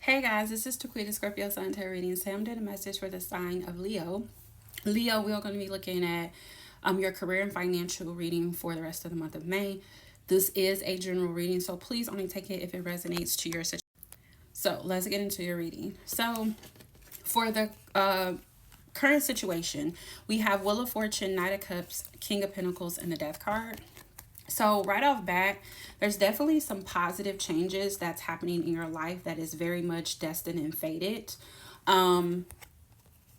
Hey guys, this is Taquita Scorpio Sun Tarot reading. Today I'm doing a message for the sign of Leo. Leo, we are going to be looking at your career and financial reading for the rest of the month of May. This is a general reading, so please only take it if it resonates to your situation. So let's get into your reading. So for the current situation, we have Wheel of Fortune, Knight of Cups, King of Pentacles, and the Death card. So right off bat, there's definitely some positive changes that's happening in your life that is very much destined and fated.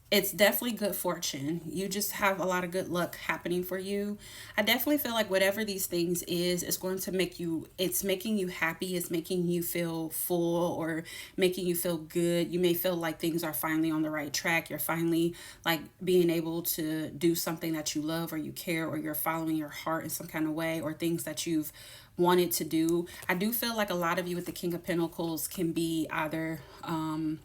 It's definitely good fortune. You just have a lot of good luck happening for you. I definitely feel like whatever these things is, it's going to make you, it's making you happy. It's making you feel full or making you feel good. You may feel like things are finally on the right track. You're finally like being able to do something that you love or you care, or you're following your heart in some kind of way, or things that you've wanted to do. I do feel like a lot of you with the King of Pentacles can be either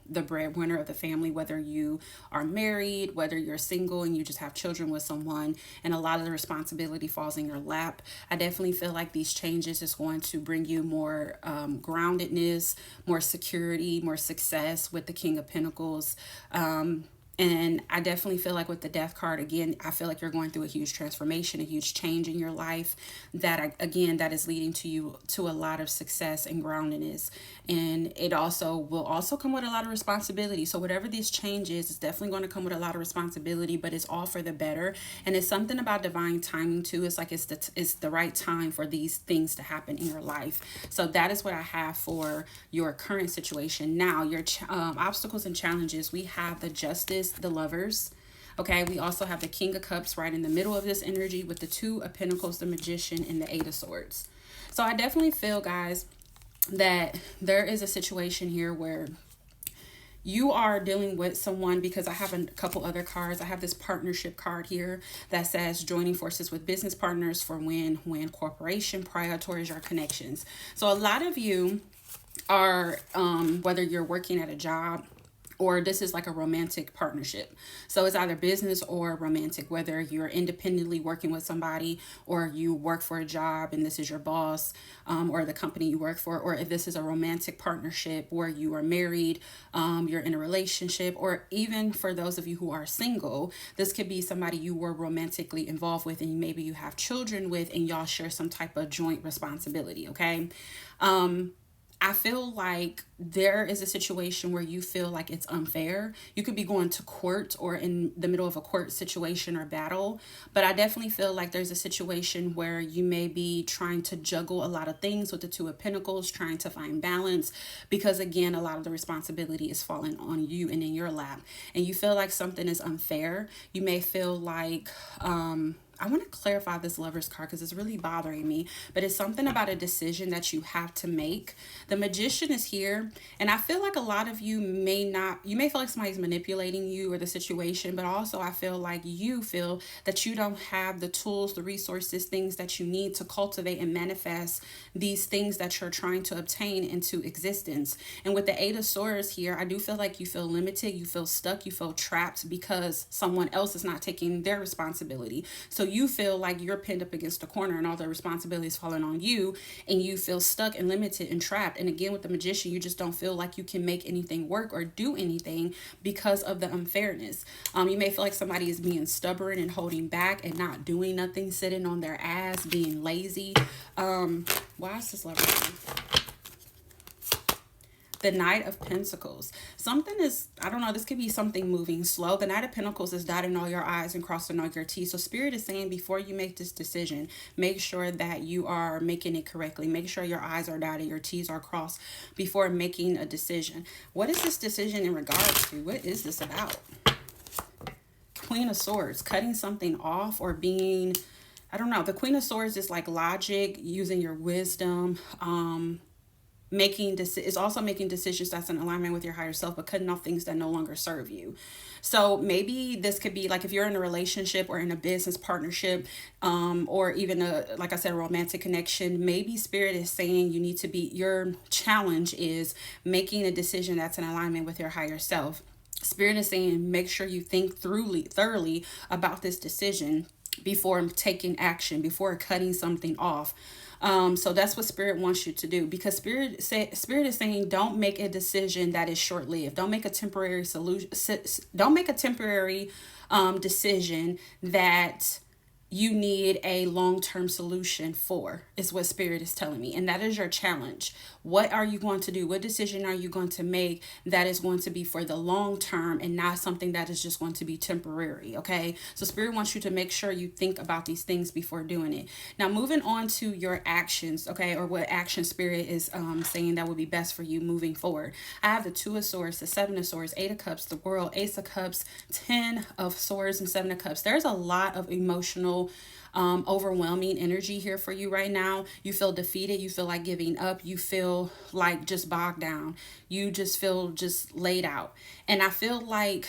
the breadwinner of the family, whether you are married, whether you're single and you just have children with someone, and a lot of the responsibility falls in your lap. I definitely feel like these changes is going to bring you more groundedness, more security, more success with the King of Pentacles. And I definitely feel like with the Death card, again, I feel like you're going through a huge transformation, a huge change in your life that, again, that is leading to you to a lot of success and groundedness. And it also will also come with a lot of responsibility. So whatever this change is, it's definitely going to come with a lot of responsibility, but it's all for the better. And it's something about divine timing too. It's like it's the right time for these things to happen in your life. So that is what I have for your current situation. Now, your obstacles and challenges, we have the Justice, the Lovers. Okay, we also have the King of Cups right in the middle of this energy with the Two of Pentacles, the Magician, and the Eight of Swords. So I definitely feel, guys, that there is a situation here where you are dealing with someone, because I have a couple other cards. I have this partnership card here that says joining forces with business partners for win-win corporation, prioritize your connections. So a lot of you are, whether you're working at a job, or this is like a romantic partnership. So it's either business or romantic, whether you're independently working with somebody, or you work for a job and this is your boss, or the company you work for, or if this is a romantic partnership where you are married, you're in a relationship, or even for those of you who are single, this could be somebody you were romantically involved with and maybe you have children with, and y'all share some type of joint responsibility, okay? I feel like there is a situation where you feel like it's unfair. You could be going to court or in the middle of a court situation or battle, but I definitely feel like there's a situation where you may be trying to juggle a lot of things with the Two of Pentacles, trying to find balance, because again, a lot of the responsibility is falling on you and in your lap, and you feel like something is unfair. You may feel like, I want to clarify this Lover's card because it's really bothering me, but it's something about a decision that you have to make. The Magician is here, and I feel like a lot of you may feel like somebody's manipulating you or the situation, but also I feel like you feel that you don't have the tools, the resources, things that you need to cultivate and manifest these things that you're trying to obtain into existence. And with the Eight of Swords here, I do feel like you feel limited, you feel stuck, you feel trapped because someone else is not taking their responsibility. So you feel like you're pinned up against a corner and all the responsibilities falling on you, and you feel stuck and limited and trapped. And again, with the Magician, you just don't feel like you can make anything work or do anything because of the unfairness. You may feel like somebody is being stubborn and holding back and not doing nothing, sitting on their ass, being lazy. Why is this lever? The Knight of Pentacles. Something is, I don't know, this could be something moving slow. The Knight of Pentacles is dotting all your I's and crossing all your T's. So Spirit is saying, before you make this decision, make sure that you are making it correctly. Make sure your I's are dotted, your T's are crossed before making a decision. What is this decision in regards to? What is this about? Queen of Swords, cutting something off or being, I don't know. The Queen of Swords is like logic, using your wisdom, is also making decisions that's in alignment with your higher self, but cutting off things that no longer serve you. So maybe this could be like if you're in a relationship or in a business partnership, or even like I said, a romantic connection. Maybe Spirit is saying you need to be, your challenge is making a decision that's in alignment with your higher self. Spirit is saying make sure you think thoroughly about this decision. before taking action, before cutting something off. So that's what spirit wants you to do, because spirit is saying don't make a decision that is short lived. Don't make a temporary solution. Don't make a temporary decision that you need a long-term solution for, is what spirit is telling me. And that is your challenge. What are you going to do? What decision are you going to make that is going to be for the long term and not something that is just going to be temporary? Okay, so spirit wants you to make sure you think about these things before doing it. Now moving on to your actions, okay, or what action spirit is saying that would be best for you moving forward. I have the Two of Swords, the Seven of Swords, Eight of Cups, the World, Ace of Cups, Ten of Swords, and Seven of Cups. There's a lot of emotional overwhelming energy here for you right now. You feel defeated. You feel like giving up. You feel like just bogged down. You just feel just laid out. And I feel like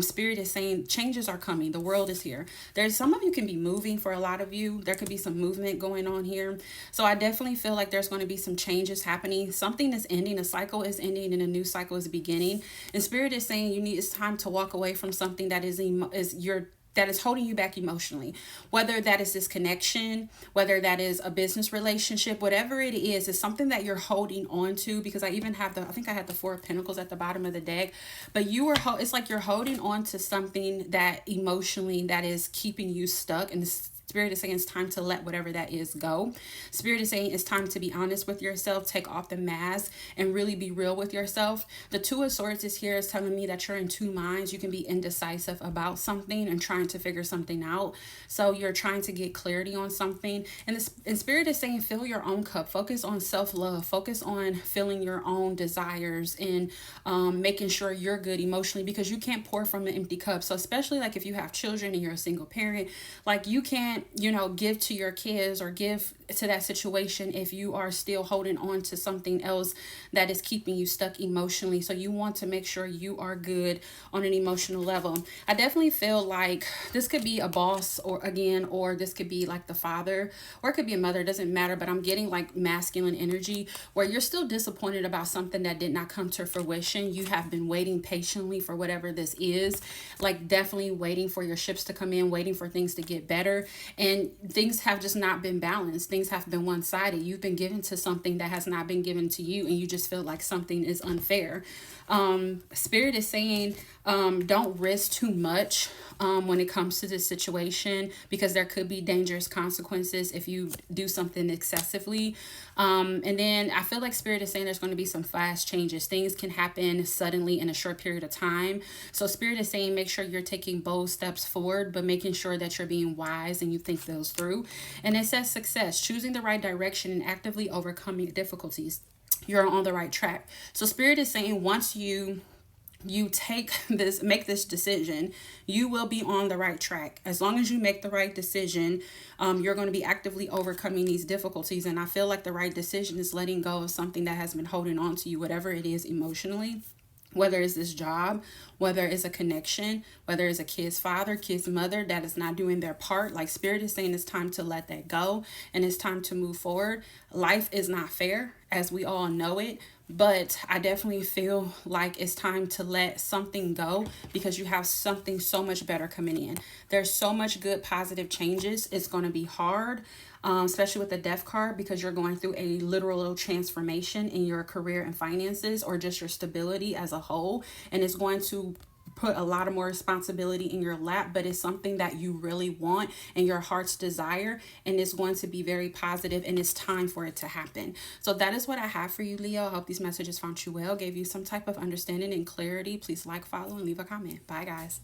spirit is saying changes are coming. The world is here. There's some of you can be moving. For a lot of you, there could be some movement going on here. So I definitely feel like there's going to be some changes happening. Something is ending. A cycle is ending and a new cycle is beginning. And spirit is saying it's time to walk away from something that that is holding you back emotionally, whether that is this connection, whether that is a business relationship, whatever it is something that you're holding on to. Because I even have I think I had the Four of Pentacles at the bottom of the deck, but it's like you're holding on to something that emotionally that is keeping you stuck. And Spirit is saying it's time to let whatever that is go. Spirit is saying it's time to be honest with yourself, take off the mask, and really be real with yourself. The Two of Swords is here, is telling me that you're in two minds. You can be indecisive about something and trying to figure something out. So you're trying to get clarity on something. And Spirit is saying fill your own cup. Focus on self-love. Focus on filling your own desires and making sure you're good emotionally, because you can't pour from an empty cup. So especially like if you have children and you're a single parent, like you can't give to your kids or give to that situation if you are still holding on to something else that is keeping you stuck emotionally. So you want to make sure you are good on an emotional level. I definitely feel like this could be a boss or this could be like the father, or it could be a mother, it doesn't matter, but I'm getting like masculine energy where you're still disappointed about something that did not come to fruition. You have been waiting patiently for whatever this is, like definitely waiting for your ships to come in, waiting for things to get better. And things have just not been balanced. Things have been one-sided. You've been given to something that has not been given to you, and you just feel like something is unfair. Spirit is saying don't risk too much when it comes to this situation, because there could be dangerous consequences if you do something excessively. And then I feel like Spirit is saying there's going to be some fast changes. Things can happen suddenly in a short period of time. So Spirit is saying make sure you're taking bold steps forward, but making sure that you're being wise and you think those through. And it says success, choosing the right direction and actively overcoming difficulties. You're on the right track. So Spirit is saying once you make this decision, you will be on the right track. As long as you make the right decision, you're going to be actively overcoming these difficulties. And I feel like the right decision is letting go of something that has been holding on to you, whatever it is emotionally. Whether it's this job, whether it's a connection, whether it's a kid's father, kid's mother that is not doing their part. Like Spirit is saying it's time to let that go and it's time to move forward. Life is not fair, as we all know it. But I definitely feel like it's time to let something go, because you have something so much better coming in. There's so much good positive changes. It's going to be hard. Especially with the Death card, because you're going through a literal transformation in your career and finances, or just your stability as a whole. And it's going to put a lot of more responsibility in your lap, but it's something that you really want and your heart's desire, and it's going to be very positive, and it's time for it to happen. So that is what I have for you, Leo. I hope these messages found you well, gave you some type of understanding and clarity. Please like, follow, and leave a comment. Bye, guys.